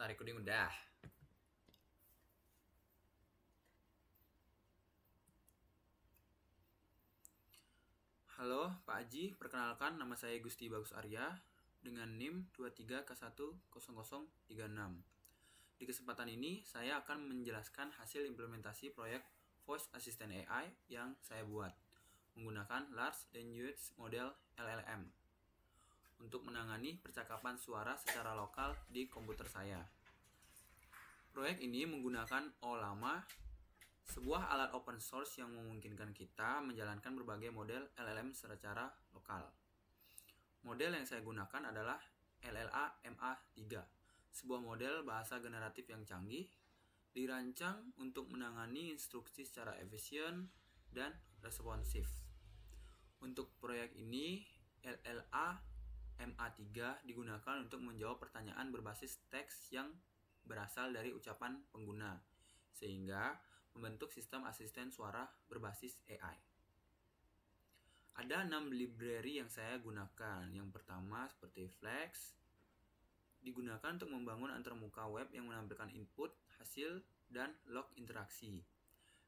Start recording udah. Halo Pak Aji, perkenalkan nama saya Gusti Bagus Arya dengan NIM 23K10036. Di kesempatan ini saya akan menjelaskan hasil implementasi proyek Voice Assistant AI yang saya buat menggunakan Large Language Model LLM untuk menangani percakapan suara secara lokal di komputer saya. Proyek ini menggunakan Ollama, sebuah alat open source yang memungkinkan kita menjalankan berbagai model LLM secara lokal. Model yang saya gunakan adalah LLA MA3, sebuah model bahasa generatif yang canggih, dirancang untuk menangani instruksi secara efisien dan responsif. Untuk proyek ini, LLA MA3 digunakan untuk menjawab pertanyaan berbasis teks yang berasal dari ucapan pengguna, sehingga membentuk sistem asisten suara berbasis AI. Ada 6 library yang saya gunakan. Yang pertama seperti Flex, digunakan untuk membangun antarmuka web yang menampilkan input, hasil, dan log interaksi.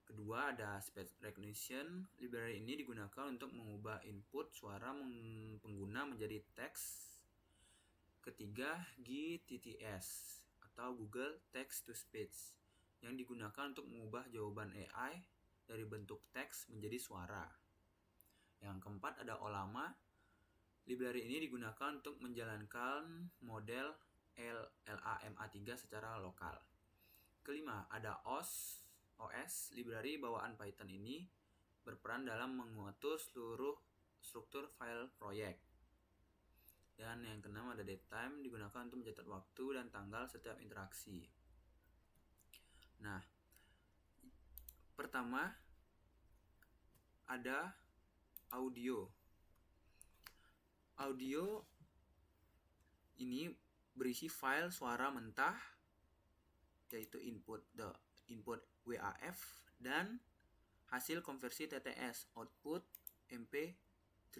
Kedua ada Speech Recognition. Library ini digunakan untuk mengubah input suara pengguna menjadi teks. Ketiga GTTS atau Google Text to Speech, yang digunakan untuk mengubah jawaban AI dari bentuk teks menjadi suara. Yang keempat ada Ollama. Library ini digunakan untuk menjalankan model LLA MA3 secara lokal. Kelima ada OS. Library bawaan Python ini berperan dalam mengatur seluruh struktur file proyek. Dan yang keenam ada datetime, digunakan untuk mencatat waktu dan tanggal setiap interaksi. Nah, pertama ada audio. Audio ini berisi file suara mentah, yaitu input WAV dan hasil konversi TTS output MP3.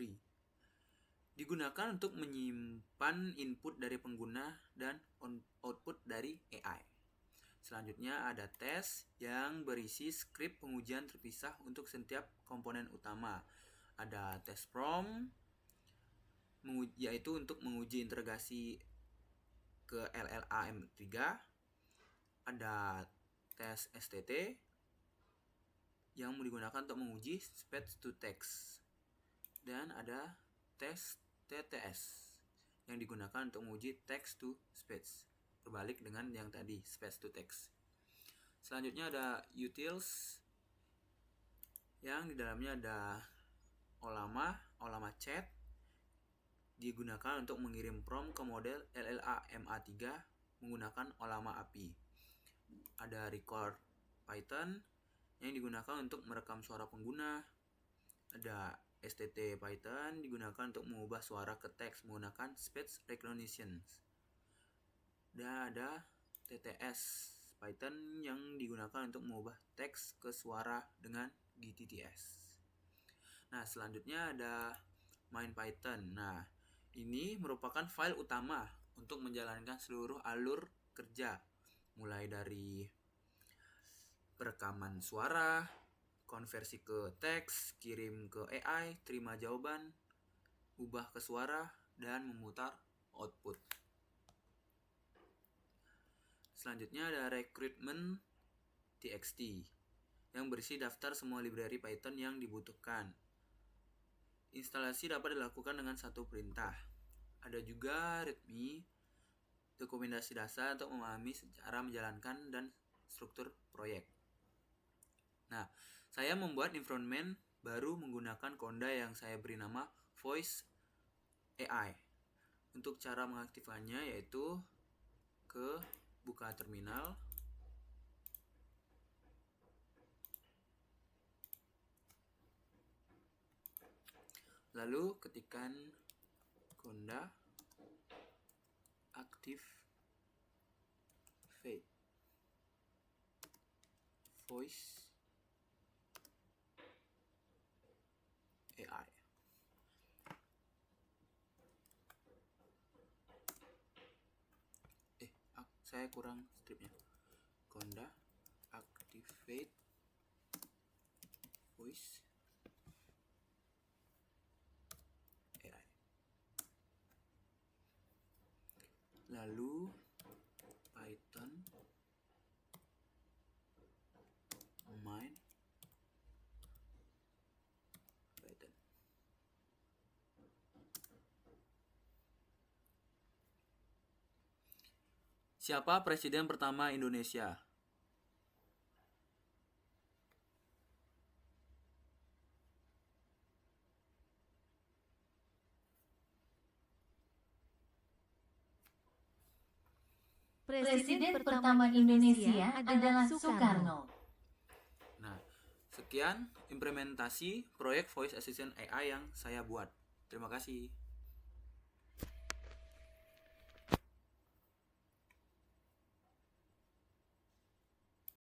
Digunakan untuk menyimpan input dari pengguna dan output dari AI. Selanjutnya ada tes yang berisi skrip pengujian terpisah untuk setiap komponen utama. Ada tes prompt, yaitu untuk menguji integrasi ke LLA M3. Ada tes STT yang digunakan untuk menguji speech to text. Dan ada tes TTS yang digunakan untuk menguji text to speech, berbalik dengan yang tadi, speech to text. Selanjutnya ada utils, yang di dalamnya ada Ollama Chat, digunakan untuk mengirim prompt ke model LLA MA3 menggunakan Ollama API. Ada record Python yang digunakan untuk merekam suara pengguna. Ada STT Python digunakan untuk mengubah suara ke teks menggunakan Speech Recognition. Dan ada TTS Python yang digunakan untuk mengubah teks ke suara dengan GTTS. Nah, selanjutnya ada main Python. Nah, ini merupakan file utama untuk menjalankan seluruh alur kerja, mulai dari perekaman suara, konversi ke teks, kirim ke AI, terima jawaban, ubah ke suara, dan memutar output. Selanjutnya ada recruitment txt yang berisi daftar semua library Python yang dibutuhkan. Instalasi dapat dilakukan dengan satu perintah. Ada juga readme, dokumentasi dasar untuk memahami cara menjalankan dan struktur proyek. Nah, saya membuat environment baru menggunakan Conda yang saya beri nama Voice AI. Untuk cara mengaktifkannya yaitu buka terminal, lalu ketikkan Conda activate voice AI. saya kurang stripnya. Conda activate voice AI. Lalu Python main Python. Siapa presiden pertama Indonesia? Presiden pertama Indonesia adalah Soekarno. Nah, sekian implementasi proyek Voice Assistant AI yang saya buat. Terima kasih.